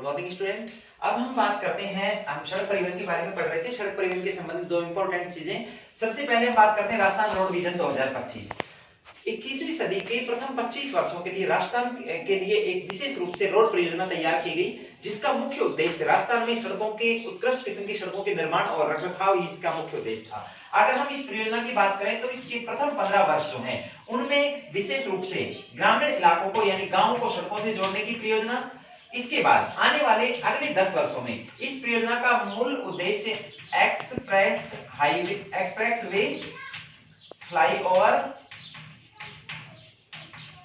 Morning student. अब हम बात करते हैं, हम सड़क परिवहन के बारे में पढ़ रहे थे। सड़क परिवहन के संबंधित दो इंपॉर्टेंट चीजें। सबसे पहले हम बात करते हैं राजस्थान रोड विजन 2025। 21वीं सदी के प्रथम 25 वर्षों के लिए राजस्थान के लिए एक विशेष रूप से रोड परियोजना तैयार की गई, जिसका मुख्य उद्देश्य राजस्थान में सड़कों के उत्कृष्ट किस्म की सड़कों के निर्माण और रखरखाव ही इसका मुख्य उद्देश्य था। अगर हम इस परियोजना की बात करें तो इसके प्रथम 15 वर्ष जो हैं उनमें विशेष रूप से ग्रामीण इलाकों को यानी गांवों को सड़कों से जोड़ने की परियोजना। इसके बाद आने वाले अगले 10 वर्षों में इस परियोजना का मूल उद्देश्य एक्सप्रेस वे, फ्लाईओवर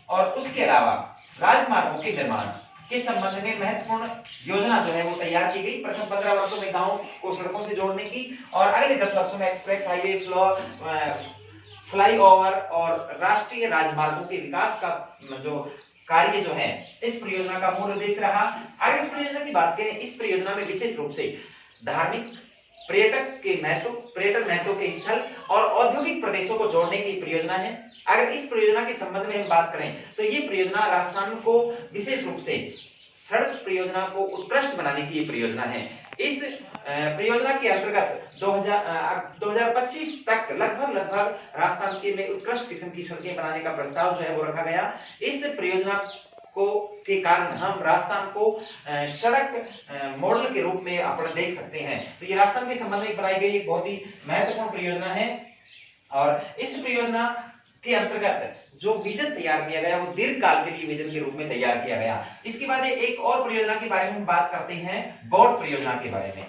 और उसके अलावा राजमार्गों के निर्माण के संबंध में महत्वपूर्ण योजना जो है वो तैयार की गई। प्रथम 15 वर्षों में गांवों को सड़कों से जोड़ने की और अगले 10 वर्षों में एक्सप्रेस हाईवे, फ्लाईओवर और राष्ट्रीय राजमार्गों के विकास का जो कार्य जो है इस परियोजना का मूल उद्देश्य रहा। अगर इस परियोजना की बात करें, इस परियोजना में विशेष रूप से धार्मिक, पर्यटन महत्व के स्थल और औद्योगिक प्रदेशों को जोड़ने की परियोजना है। अगर इस परियोजना के संबंध में हम बात करें तो ये परियोजना राजस्थान को विशेष रूप से सड़क परियोजना को उत्कृष्ट बनाने की ये परियोजना है। इस परियोजना के अंतर्गत 2025 तक लगभग राजस्थान के में उत्कृष्ट किस्म की सड़कें बनाने का प्रस्ताव जो है वो रखा गया। इस परियोजना के कारण हम राजस्थान को सड़क मॉडल के रूप में अपन देख सकते हैं। तो ये राजस्थान के संबंध में बनाई गई एक बहुत ही महत्वपूर्ण परियोजना है और इस परियोजना के अंतर्गत जो विजन तैयार किया गया वो दीर्घकाल के लिए विजन के रूप में तैयार किया गया। इसके बाद एक और परियोजना के बारे में हम बात करते हैं, बोर्ड परियोजना के बारे में।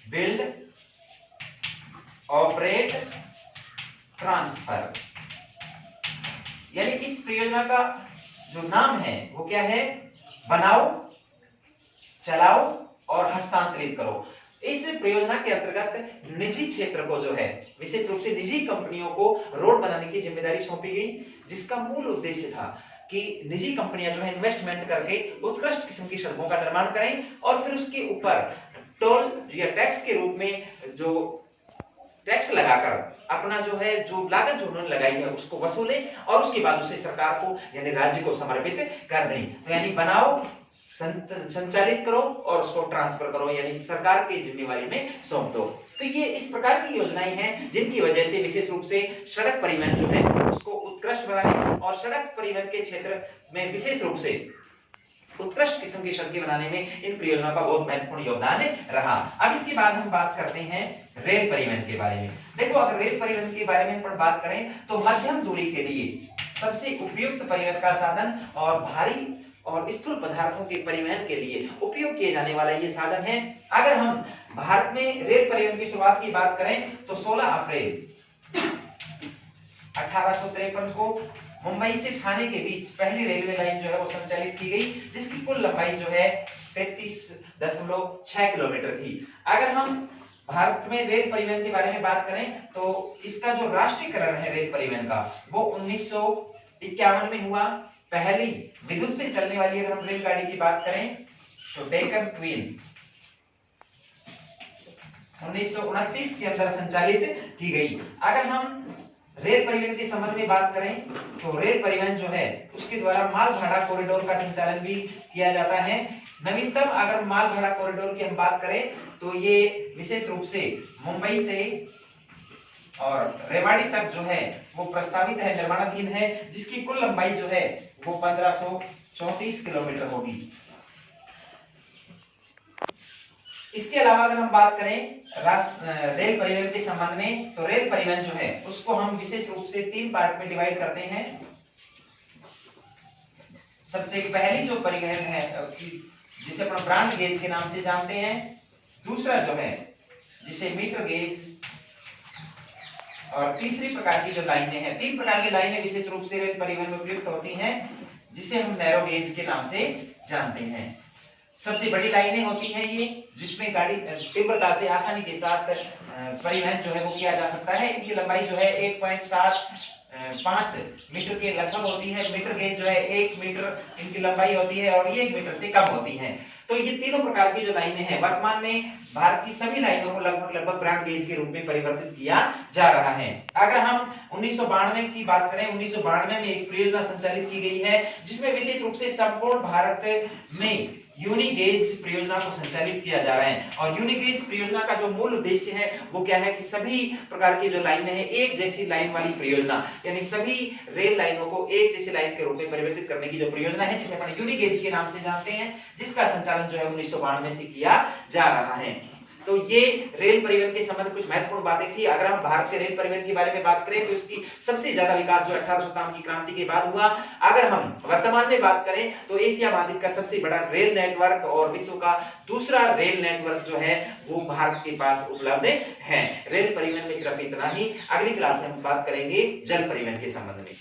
बिल्ड, ऑपरेट, ट्रांसफर, यानी इस परियोजना का जो नाम है वो क्या है? बनाओ, चलाओ और हस्तांतरित करो। इस परियोजना के अंतर्गत निजी क्षेत्र को जो है विशेष रूप से निजी कंपनियों को रोड बनाने की जिम्मेदारी सौंपी गई, जिसका मूल उद्देश्य था कि निजी कंपनियां जो है इन्वेस्टमेंट करके उत्कृष्ट किस्म की सड़कों का निर्माण करें और फिर उसके ऊपर टोल या टैक्स के रूप में जो टैक्स लगाकर अपना जो है जो लागत जो उन्होंने लगाई है उसको वसूले और उसके बाद उसे सरकार को यानी राज्य को समर्पित कर दें। तो यानी बनाओ, संचालित करो और उसको ट्रांसफर करो, यानी सरकार की जिम्मेवारी में सौंप दो। तो ये इस प्रकार की योजनाएं हैं जिनकी वजह से विशेष रूप से सड़क परिवहन जो है उसको उत्कृष्ट बनाने और सड़क परिवहन के क्षेत्र में विशेष रूप से उत्कृष्ट किस्म की सड़कें बनाने में इन परियोजनाओं का बहुत महत्वपूर्ण योगदान रहा। अब इसके बाद हम बात करते हैं रेल परिवहन के बारे में। देखो, अगर रेल परिवहन के बारे में अपन बात करें तो मध्यम दूरी के लिए सबसे उपयुक्त परिवहन का साधन और भारी और स्थूल पदार्थों के परिवहन के लिए उपयोग किए जाने वाला ये साधन है। अगर हम भारत में रेल परिवहन की शुरुआत की बात करें तो 16 अप्रैल 1853 को मुंबई से ठाणे के बीच पहली रेलवे लाइन जो है वो संचालित की गई, जिसकी कुल लंबाई जो है 33.6 किलोमीटर थी। अगर हम भारत में रेल परिवहन के बारे में बात करें तो इसका जो राष्ट्रीयकरण है रेल परिवहन का वो 1951 में हुआ। पहली विद्युत से चलने वाली अगर हम रेलगाड़ी की बात करें तो डेक्कन क्वीन 1929 के अंदर संचालित की गई। अगर हम रेल परिवहन के संबंध में बात करें तो रेल परिवहन जो है उसके द्वारा माल भाड़ा कॉरिडोर का संचालन भी किया जाता है। नवीनतम अगर माल भाड़ा कॉरिडोर की हम बात करें तो ये विशेष रूप से मुंबई से और रेवाड़ी तक जो है वो प्रस्तावित है, निर्माणाधीन है, जिसकी कुल लंबाई जो है वो 1534 किलोमीटर होगी। इसके अलावा अगर हम बात करें रेल परिवहन के संबंध में तो रेल परिवहन जो है उसको हम विशेष रूप से 3 पार्ट में डिवाइड करते हैं। सबसे पहली जो परिवहन है जिसे अपन ब्रॉड गेज के नाम से जानते हैं, दूसरा जो है जिसे मीटर गेज और तीसरी प्रकार की जो लाइनें हैं, 3 प्रकार की लाइनें विशेष रूप से रेल परिवहन में उपयुक्त होती हैं, जिसे हम नैरो गेज के नाम से जानते हैं। सबसे बड़ी लाइनें होती हैं ये, जिसमें गाड़ी तीव्रता से आसानी के साथ परिवहन जो है वो किया जा सकता है। इनकी लंबाई जो है 1.75 मीटर के लगभग होती है। मीटर गेज जो है 1 मीटर इनकी लंबाई होती है और ये 1 मीटर से कम होती है। तो ये तीनों प्रकार की जो लाइनें हैं वर्तमान में भारत की सभी लाइनों को लगभग ब्रॉड गेज के रूप में परिवर्तित किया जा रहा है। अगर हम 1992 की बात करें, 1992 में एक परियोजना संचालित की गई है जिसमें विशेष रूप से संपूर्ण भारत में यूनिगेज परियोजना को संचालित किया जा रहा है। और यूनिगेज परियोजना का जो मूल उद्देश्य है वो क्या है कि सभी प्रकार की जो लाइनें हैं एक जैसी लाइन वाली परियोजना, यानी सभी रेल लाइनों को एक जैसी लाइन के रूप में परिवर्तित करने की जो परियोजना है जिसे अपन यूनिगेज के नाम से जानते हैं, जिसका संचालन जो है 1992 से किया जा रहा है। तो ये रेल परिवहन के संबंध कुछ महत्वपूर्ण बातें थी। अगर हम भारत के रेल परिवहन के बारे में बात करें तो इसकी सबसे ज्यादा विकास जो 1857 की क्रांति के बाद हुआ। अगर हम वर्तमान में बात करें तो एशिया महाद्वीप का सबसे बड़ा रेल नेटवर्क और विश्व का दूसरा रेल नेटवर्क जो है वो भारत के पास उपलब्ध है। रेल परिवहन में सिर्फ इतना ही। अगली क्लास में हम बात करेंगे जल परिवहन के संबंध में।